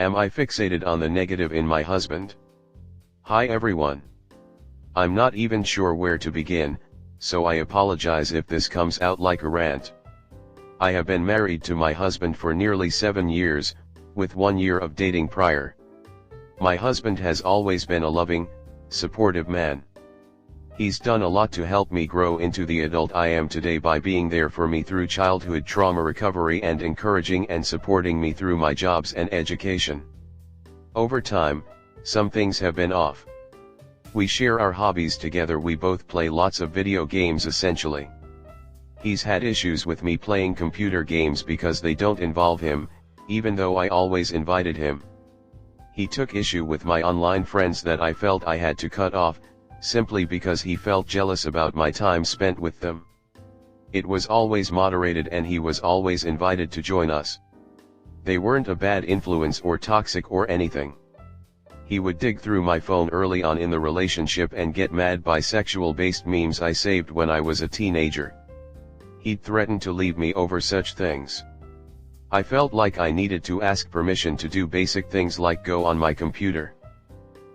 Am I fixated on the negative in my husband? Hi everyone. I'm not even sure where to begin, so I apologize if this comes out like a rant. I have been married to my husband for nearly 7 years, with 1 year of dating prior. My husband has always been a loving, supportive man. He's done a lot to help me grow into the adult I am today by being there for me through childhood trauma recovery and encouraging and supporting me through my jobs and education. Over time, some things have been off. We share our hobbies together. We both play lots of video games essentially. He's had issues with me playing computer games because they don't involve him, even though I always invited him. He took issue with my online friends that I felt I had to cut off, simply because he felt jealous about my time spent with them. It was always moderated and he was always invited to join us. They weren't a bad influence or toxic or anything. He would dig through my phone early on in the relationship and get mad by sexual-based memes I saved when I was a teenager. He'd threaten to leave me over such things. I felt like I needed to ask permission to do basic things like go on my computer.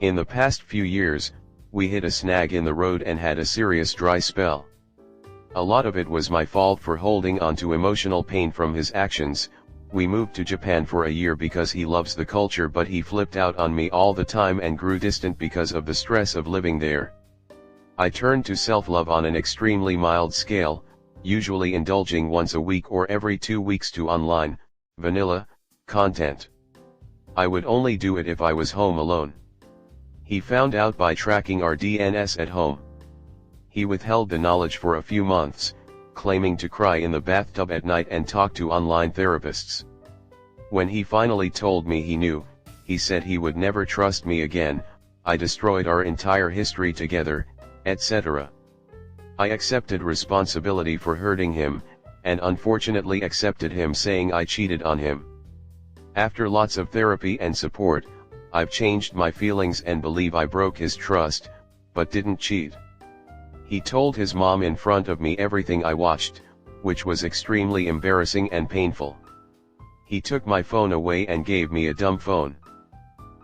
In the past few years, we hit a snag in the road and had a serious dry spell. A lot of it was my fault for holding on to emotional pain from his actions. We moved to Japan for a year because he loves the culture, but he flipped out on me all the time and grew distant because of the stress of living there. I turned to self-love on an extremely mild scale, usually indulging once a week or every 2 weeks to online, vanilla, content. I would only do it if I was home alone. He found out by tracking our DNS at home. He withheld the knowledge for a few months, claiming to cry in the bathtub at night and talk to online therapists. When he finally told me he knew, he said he would never trust me again. I destroyed our entire history together, etc. I accepted responsibility for hurting him, and unfortunately accepted him saying I cheated on him. After lots of therapy and support, I've changed my feelings and believe I broke his trust, but didn't cheat. He told his mom in front of me everything I watched, which was extremely embarrassing and painful. He took my phone away and gave me a dumb phone.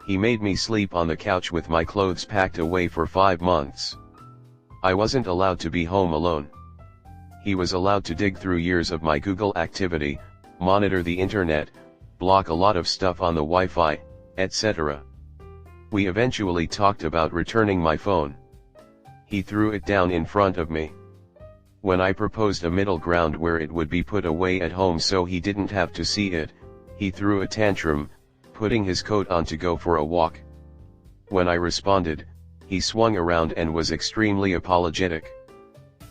He made me sleep on the couch with my clothes packed away for 5 months. I wasn't allowed to be home alone. He was allowed to dig through years of my Google activity, monitor the internet, block a lot of stuff on the Wi-Fi, etc. We eventually talked about returning my phone. He threw it down in front of me. When I proposed a middle ground where it would be put away at home so he didn't have to see it, he threw a tantrum, putting his coat on to go for a walk. When I responded, he swung around and was extremely apologetic.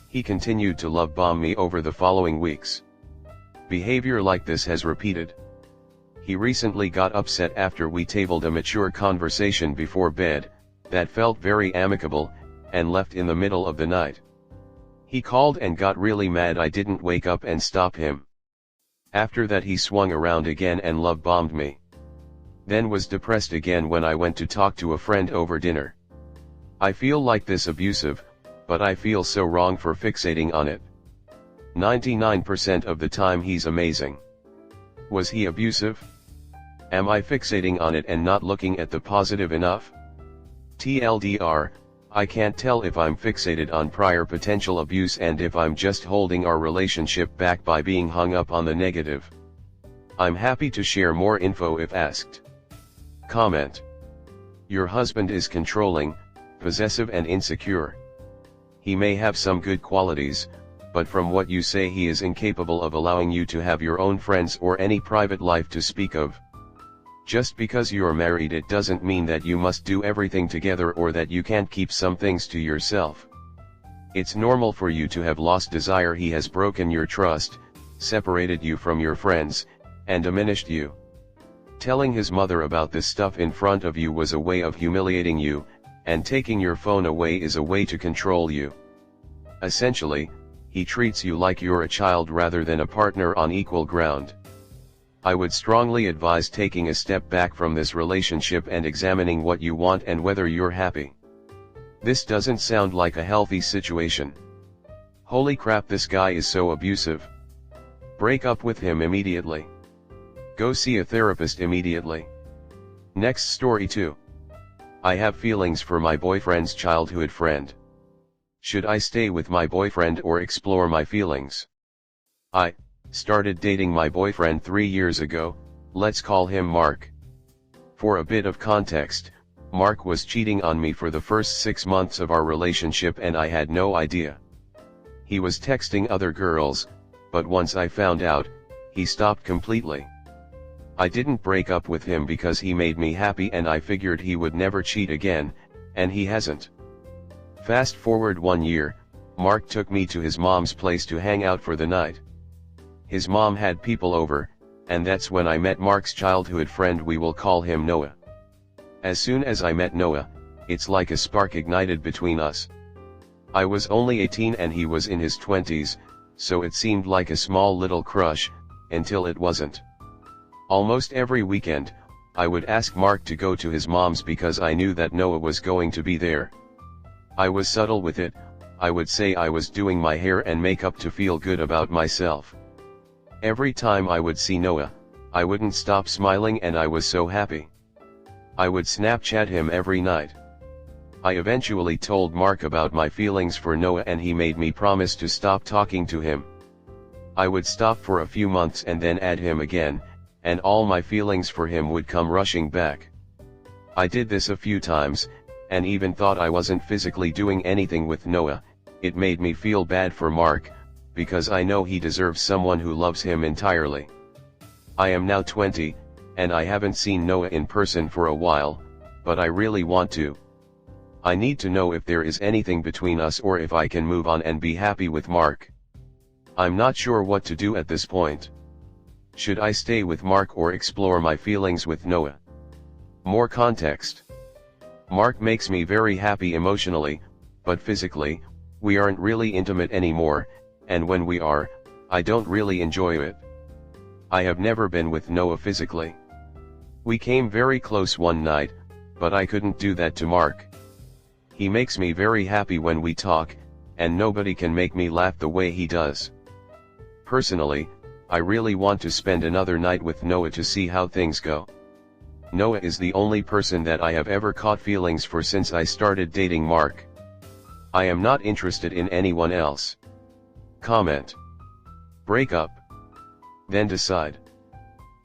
He continued to love bomb me over the following weeks. Behavior like this has repeated. He recently got upset after we tabled a mature conversation before bed, that felt very amicable, and left in the middle of the night. He called and got really mad I didn't wake up and stop him. After that he swung around again and love bombed me. Then was depressed again when I went to talk to a friend over dinner. I feel like this abusive, but I feel so wrong for fixating on it. 99% of the time he's amazing. Was he abusive? Am I fixating on it and not looking at the positive enough? TLDR, I can't tell if I'm fixated on prior potential abuse and if I'm just holding our relationship back by being hung up on the negative. I'm happy to share more info if asked. Comment. Your husband is controlling, possessive and insecure. He may have some good qualities, but from what you say he is incapable of allowing you to have your own friends or any private life to speak of. Just because you're married it doesn't mean that you must do everything together or that you can't keep some things to yourself. It's normal for you to have lost desire. He has broken your trust, separated you from your friends, and diminished you. Telling his mother about this stuff in front of you was a way of humiliating you, and taking your phone away is a way to control you. Essentially, he treats you like you're a child rather than a partner on equal ground. I would strongly advise taking a step back from this relationship and examining what you want and whether you're happy. This doesn't sound like a healthy situation. Holy crap, this guy is so abusive. Break up with him immediately. Go see a therapist immediately. Next story 2. I have feelings for my boyfriend's childhood friend. Should I stay with my boyfriend or explore my feelings? I started dating my boyfriend 3 years ago, let's call him Mark. For a bit of context, Mark was cheating on me for the first 6 months of our relationship and I had no idea. He was texting other girls, but once I found out, he stopped completely. I didn't break up with him because he made me happy and I figured he would never cheat again, and he hasn't. Fast forward 1 year, Mark took me to his mom's place to hang out for the night. His mom had people over, and that's when I met Mark's childhood friend, we will call him Noah. As soon as I met Noah, it's like a spark ignited between us. I was only 18 and he was in his 20s, so it seemed like a small little crush, until it wasn't. Almost every weekend, I would ask Mark to go to his mom's because I knew that Noah was going to be there. I was subtle with it, I would say I was doing my hair and makeup to feel good about myself. Every time I would see Noah, I wouldn't stop smiling and I was so happy. I would Snapchat him every night. I eventually told Mark about my feelings for Noah and he made me promise to stop talking to him. I would stop for a few months and then add him again, and all my feelings for him would come rushing back. I did this a few times, and even thought I wasn't physically doing anything with Noah. It made me feel bad for Mark, because I know he deserves someone who loves him entirely. I am now 20, and I haven't seen Noah in person for a while, but I really want to. I need to know if there is anything between us or if I can move on and be happy with Mark. I'm not sure what to do at this point. Should I stay with Mark or explore my feelings with Noah? More context. Mark makes me very happy emotionally, but physically, we aren't really intimate anymore, and when we are, I don't really enjoy it. I have never been with Noah physically. We came very close one night, but I couldn't do that to Mark. He makes me very happy when we talk, and nobody can make me laugh the way he does. Personally, I really want to spend another night with Noah to see how things go. Noah is the only person that I have ever caught feelings for since I started dating Mark. I am not interested in anyone else. Comment. Break up. Then decide.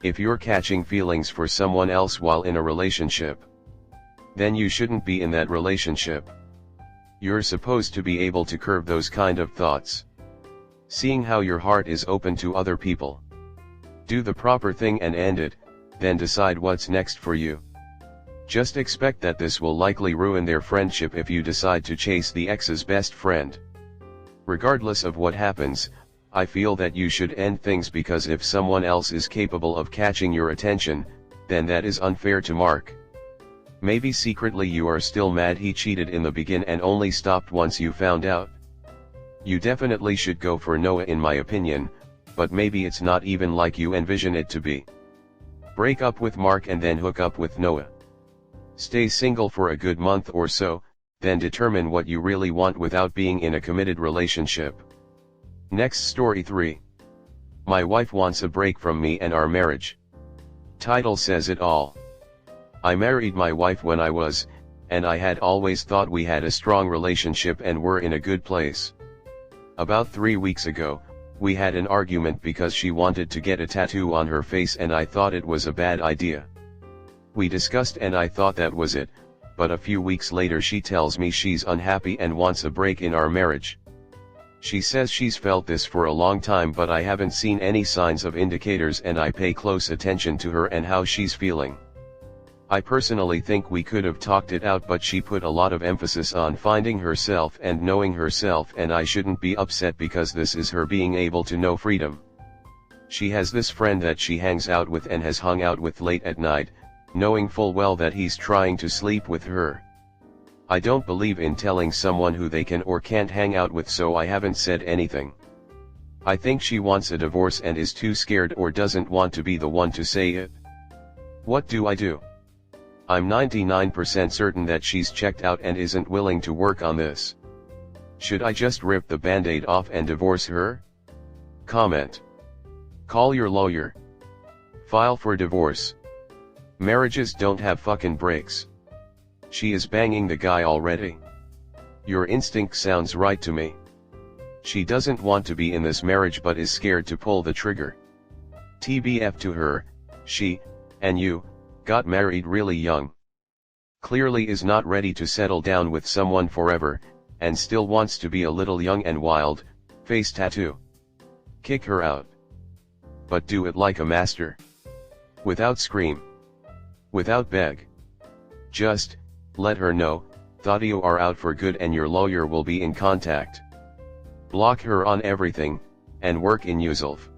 If you're catching feelings for someone else while in a relationship, then you shouldn't be in that relationship. You're supposed to be able to curb those kind of thoughts. Seeing how your heart is open to other people. Do the proper thing and end it, then decide what's next for you. Just expect that this will likely ruin their friendship if you decide to chase the ex's best friend. Regardless of what happens, I feel that you should end things because if someone else is capable of catching your attention, then that is unfair to Mark. Maybe secretly you are still mad he cheated in the beginning and only stopped once you found out. You definitely should go for Noah in my opinion, but maybe it's not even like you envision it to be. Break up with Mark and then hook up with Noah. Stay single for a good month or so, then determine what you really want without being in a committed relationship. Next story 3. My wife wants a break from me and our marriage. Title says it all. I married my wife when I was, and I had always thought we had a strong relationship and were in a good place. About 3 weeks ago, we had an argument because she wanted to get a tattoo on her face and I thought it was a bad idea. We discussed and I thought that was it, but a few weeks later she tells me she's unhappy and wants a break in our marriage. She says she's felt this for a long time but I haven't seen any signs of indicators and I pay close attention to her and how she's feeling. I personally think we could have talked it out but she put a lot of emphasis on finding herself and knowing herself and I shouldn't be upset because this is her being able to know freedom. She has this friend that she hangs out with and has hung out with late at night, knowing full well that he's trying to sleep with her. I don't believe in telling someone who they can or can't hang out with, so I haven't said anything. I think she wants a divorce and is too scared or doesn't want to be the one to say it. What do I do? I'm 99% certain that she's checked out and isn't willing to work on this. Should I just rip the band-aid off and divorce her? Comment. Call your lawyer. File for divorce. Marriages don't have fucking breaks. She is banging the guy already. Your instinct sounds right to me. She doesn't want to be in this marriage but is scared to pull the trigger. TBF to her, she, and you, got married really young. Clearly is not ready to settle down with someone forever, and still wants to be a little young and wild, face tattoo. Kick her out. But do it like a master. Without scream. Without beg. Just, let her know, thought you are out for good and your lawyer will be in contact. Block her on everything, and work in yourself.